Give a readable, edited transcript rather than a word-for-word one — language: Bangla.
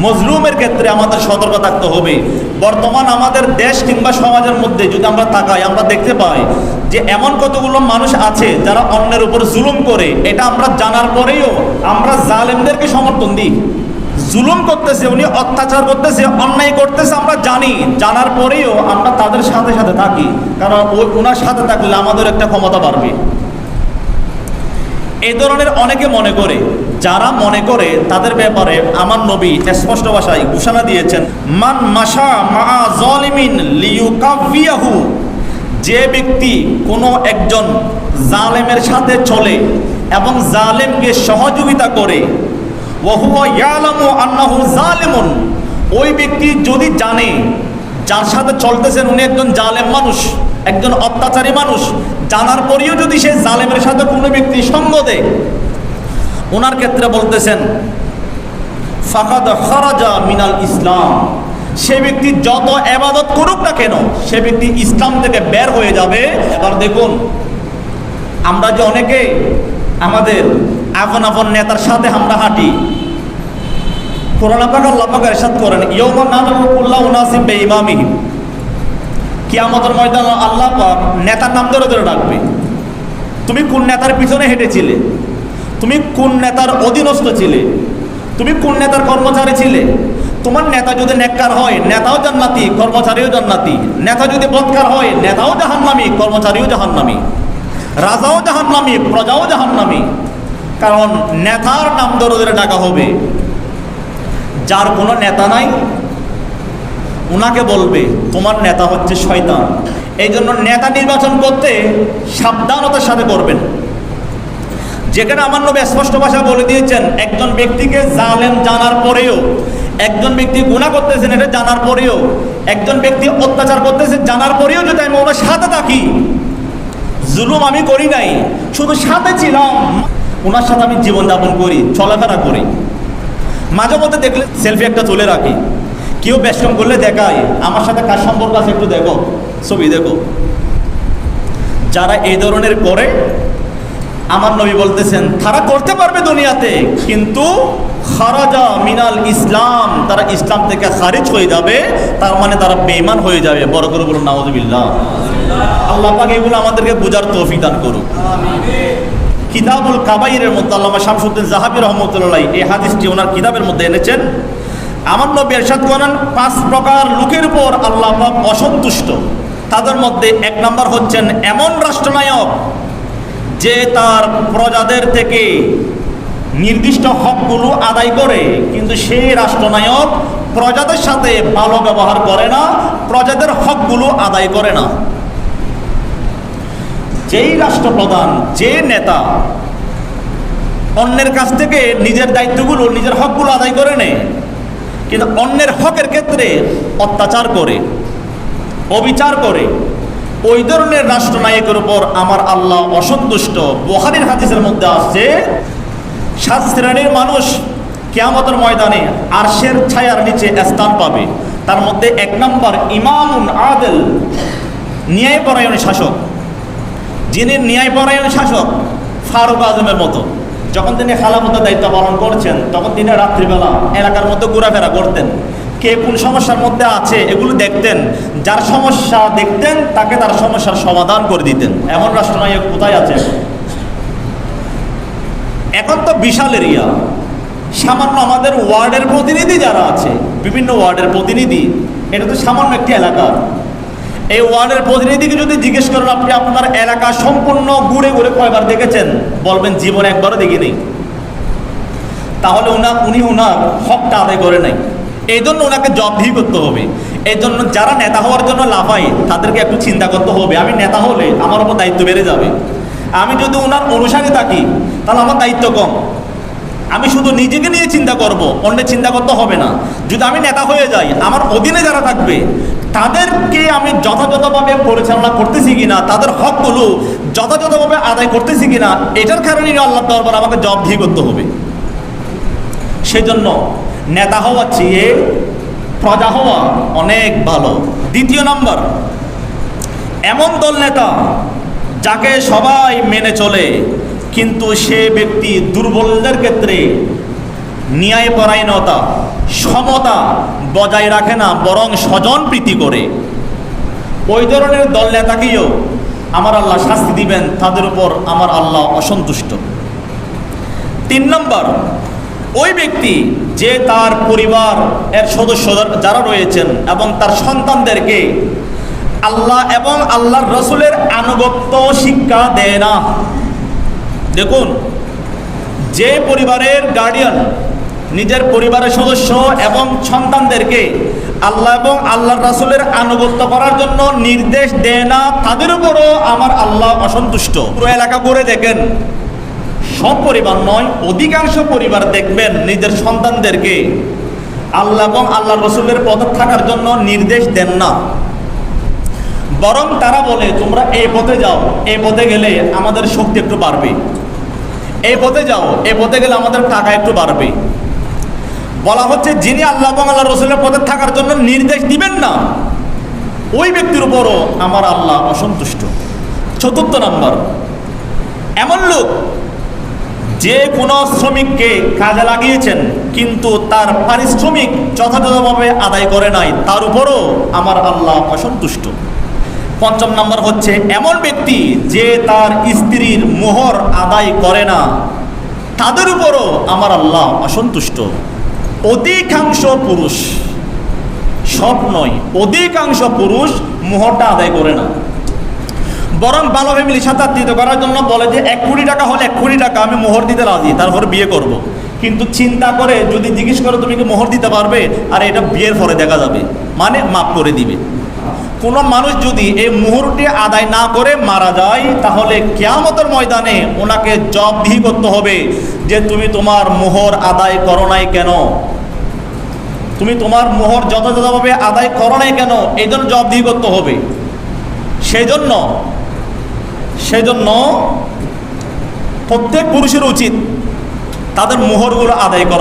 মজলুমের ক্ষেত্রে আমাদের সতর্ক থাকতে হবে। বর্তমান আমাদের দেশ কিংবা সমাজের মধ্যে যদি আমরা তাকাই, আমরা দেখতে পাই যে এমন কতগুলো মানুষ আছে যারা অন্যের উপর জুলুম করে। এটা আমরা জানার পরেও আমরা জালেমদেরকে সমর্থন দিই। জুলুম করতেছে, উনি অত্যাচার করতেছে, অন্যায় করতেছে, আমরা জানি, জানার পরেও আমরা তাদের সাথে সাথে থাকি, কারণ ওনার সাথে থাকলে আমাদের একটা ক্ষমতা বাড়বে। এই ধরনের অনেকে মনে করে, যারা মনে করে তাদের ব্যাপারে আমার নবী স্পষ্ট ভাষায় ঘোষণা দিয়েছেন, মান মাশা মা যালিমিন লিয়ুকাফিয়াহু, যে ব্যক্তি কোনো একজন জালেমের সাথে চলে এবং জালেমকে সহযোগিতা করে, ওয়া হুয়া ইয়ালামু আন্নাহু জালিমুন, ওই ব্যক্তি যদি জানে যার সাথে চলতেছেন উনি একজন জালেম মানুষ, একজন অত্যাচারী মানুষ, জানার পরেও যদি সে জালেমের সাথে কোনো ব্যক্তি সঙ্গ দেয়, ওনার ক্ষেত্রে বলতেছেন ফাকাদ খারাজা মিনাল ইসলাম, সে ব্যক্তি যত ইবাদত করুক না কেন সে ব্যক্তি ইসলাম থেকে বের হয়ে যাবে। এবার দেখুন, আমরা যে অনেকে আমাদের আপন আপন নেতার সাথে আমরা হাঁটি, কোরআন পাক আল্লাহ পাক ইরশাদ করেন, ইয়াউমা নাদউ কুল্লা উনাসিম বিইমামিহিম, কিয়ামতের ময়দানে আল্লাহ পাক নেতার নাম ধরে ধরে ডাকবে। তুমি কোন নেতার পিছনে হেঁটেছিলে, তুমি কোন নেতার অধীনস্থ ছিলে, তুমি কোন নেতার কর্মচারী ছিলে। তোমার নেতা যদি নেককার হয় নেতাও জান্নাতি, কর্মচারীও জান্নাতি। নেতা যদি বদকার হয় নেতাও জাহান্নামী, কর্মচারীও জাহান্নামী। রাজাও জাহান্নামী, প্রজাও জাহান্নামী। কারণ নেতার নাম ধরে ধরে ডাকা হবে। যার কোনো নেতা নাই ওনাকে বলবে তোমার নেতা হচ্ছে শয়তান। এই জন্য নেতা নির্বাচন করতে সাবধানতার সাথে করবেন। যেখানে আমার নবী স্পষ্ট ভাষায় বলে দিয়েছেন, একজন ব্যক্তিকে জালেম জানার পরেও, একজন ব্যক্তি গুনাহ করতেছেন এটা জানার পরেও, একজন ব্যক্তি অত্যাচার করতেছে জানার পরেও যদি আমি ওনার সাথে থাকি, জুলুম আমি করি নাই, শুধু সাথে ছিলাম, ওনার সাথে আমি জীবনযাপন করি, চলাফেরা করি, মাঝে মধ্যে দেখলে সেলফি একটা তুলে রাখি, কেউ বেশম করলে দেখায় আমার সাথে কার সম্পর্ক আছে একটু দেখো, ছবি দেখো। যারা এই ধরনের করে আমার নবী বলতেছেন তারা করতে পারবে দুনিয়াতে, কিন্তু খারাজা মিনাল ইসলাম, তারা ইসলাম থেকে খারিজ হয়ে যাবে, তার মানে তারা বেঈমান হয়ে যাবে। বড় করে বলুন নাউযুবিল্লাহ। আল্লাহ পাক এগুলো আমাদেরকে বোঝার তৌফিক দান করুক। কিতাবুল কাবাইরের মধ্যে আল্লামা শামসুদ্দিন যাহাবী রাহমাতুল্লাহ এই হাদিসটি ওনার কিতাবের মধ্যে এনেছেন। আমার নবী ইরশাদ করেন, 5 প্রকার লোকের উপর আল্লাহ পাক অসন্তুষ্ট। তাদের মধ্যে 1 নম্বর হচ্ছেন এমন রাষ্ট্রনায়ক যে তার প্রজাদের থেকে নির্দিষ্ট হকগুলো আদায় করে, কিন্তু সেই রাষ্ট্রনায়ক প্রজাদের সাথে ভালো ব্যবহার করে না, প্রজাদের হকগুলো আদায় করে না। যেই রাষ্ট্রপ্রধান, যে নেতা অন্যের কাছ থেকে নিজের দায়িত্বগুলো, নিজের হকগুলো আদায় করে নেয়, কিন্তু অন্যের হকের ক্ষেত্রে অত্যাচার করে, অবিচার করে, ওই ধরনের রাষ্ট্রনায়কের উপর আমার আল্লাহ অসন্তুষ্ট। বুখারীর হাদিসের মধ্যে আসছে 7 শ্রেণীর মানুষ কিয়ামতের ময়দানে আরশের ছায়ার নিচে স্থান পাবে। তার মধ্যে 1 নম্বর ইমামুন আদিল, ন্যায়পরায়ণ শাসক। যিনি ন্যায়পরায়ণ শাসক, ফারুক আজমের মতো, যখন তিনি খেলাফতের দায়িত্ব পালন করছেন তখন তিনি রাত্রিবেলা এলাকার মধ্যে ঘোরাফেরা করতেন, কে কোন সমস্যার মধ্যে আছে এগুলো দেখতেন, যার সমস্যা দেখতেন তাকে তার সমস্যার সমাধান করে দিতেন। এমন রাষ্ট্রনায়ক কোথায় আছে? এখন তো বিশাল এরিয়া, সামান্য আমাদের ওয়ার্ডের প্রতিনিধি যারা আছে, বিভিন্ন ওয়ার্ডের প্রতিনিধি, এটা তো সামান্য একটি এলাকা। এই ওয়ার্ডের প্রতিনিধিকে যদি জিজ্ঞেস করেন আপনি আপনার এলাকা সম্পূর্ণ ঘুরে ঘুরে কয়বার দেখেছেন, বলবেন জীবনে একবারও দেখিনি। তাহলে উনি ওনার হকটা আদায় করে নাই, এই জন্য ওনাকে জবাবদিহি করতে হবে। এই জন্য যারা নেতা হওয়ার জন্য লাফায় তাদেরকে একটু চিন্তা করতে হবে, আমি নেতা হলে আমার উপর দায়িত্ব বেড়ে যাবে। আমি যদি ওনার অনুসারী থাকি তাহলে আমার দায়িত্ব কম, আমি শুধু নিজেকে নিয়ে চিন্তা করব, অন্যের চিন্তা করতে হবে না। যদি আমি নেতা হয়ে যাই, আমার অধীনে যারা থাকবে তাদেরকে আমি যথাযথভাবে পরিচালনা করতেছি কিনা, তাদের হকগুলো যথাযথভাবে আদায় করতেছি কিনা, এটার কারণে আল্লাহর দরবারে আমাকে জবাবদিহি করতে হবে। সেজন্য নেতা হওয়ার চেয়ে প্রজা হওয়া অনেক ভালো। 2 নম্বর, এমন দল নেতা যাকে সবাই মেনে চলে, কিন্তু সে ব্যক্তি দুর্বলদের ক্ষেত্রে ন্যায়পরায়ণতা, সমতা বজায় রাখে না, বরং স্বজন প্রীতি করে। ওই ধরনের দল নেতাকেও আমার আল্লাহ শাস্তি দিবেন, তাদের উপর আমার আল্লাহ অসন্তুষ্ট। 3 নম্বর, ওই ব্যক্তি যে তার পরিবার এর সদস্য যারা রয়েছেন এবং তার সন্তানদেরকে আল্লাহ এবং আল্লাহর রসুলের আনুগত্য শিক্ষা দেয় না। দেখুন, যে পরিবারের গার্ডিয়ান নিজের পরিবারের সদস্য এবং সন্তানদেরকে আল্লাহ এবং আল্লাহর রাসূলের আনুগত্য করার জন্য নির্দেশ দেয় না, তাদের উপরও আমার আল্লাহ অসন্তুষ্ট। পুরো এলাকা করে দেখেন, সব পরিবার নয়, অধিকাংশ পরিবার দেখবেন নিজের সন্তানদেরকে আল্লাহ এবং আল্লাহর রাসূলের পথে থাকার জন্য নির্দেশ দেন না, বরং তারা বলে তোমরা এই পথে যাও, এই পথে গেলে আমাদের শক্তি একটু বাড়বে, এই পথে যাও, এই পথে গেলে আমাদের টাকা একটু বাড়বে। বলা হচ্ছে যিনি আল্লাহ এবং আল্লাহ রসুলের পথে থাকার জন্য নির্দেশ দিবেন না, ওই ব্যক্তির উপরও আমার আল্লাহ অসন্তুষ্ট। 4 নম্বর, এমন লোক যে কোনো শ্রমিককে কাজে লাগিয়েছেন কিন্তু তার পারিশ্রমিক যথাযথভাবে আদায় করে নাই, তার উপরও আমার আল্লাহ অসন্তুষ্ট। 5 নম্বর হচ্ছে এমন ব্যক্তি যে তার স্ত্রীর মোহর আদায় করে না, তাদের উপরও আমার আল্লাহ অসন্তুষ্ট। অধিকাংশ পুরুষ, সব নয়, অধিকাংশ পুরুষ মোহরটা আদায় করে না, বরং ভালো ফ্যামিলির সাথে আত্মীয়তা করার জন্য বলে যে 1 কোটি টাকা হলে 1 কোটি টাকা আমি মোহর দিতে রাজি, তারপরে বিয়ে করব। কিন্তু চিন্তা করে যদি জিজ্ঞেস করো তুমি কি মোহর দিতে পারবে, আর এটা বিয়ের পরে দেখা যাবে, মানে মাফ করে দিবে। কোনো মানুষ যদি এই মুহূর্তে আদায় না করে মারা যায়, তাহলে কিয়ামতের ময়দানে ওনাকে জবাবদিহি করতে হবে যে তুমি তোমার মোহর আদায় করো নাই কেন, তুমি তোমার মোহর যথাযথভাবে আদায় করো নাই কেন, এই জন্য জবাবদিহি করতে হবে। সেজন্য প্রত্যেক পুরুষের উচিত তাদের মোহরগুলো আদায় করা।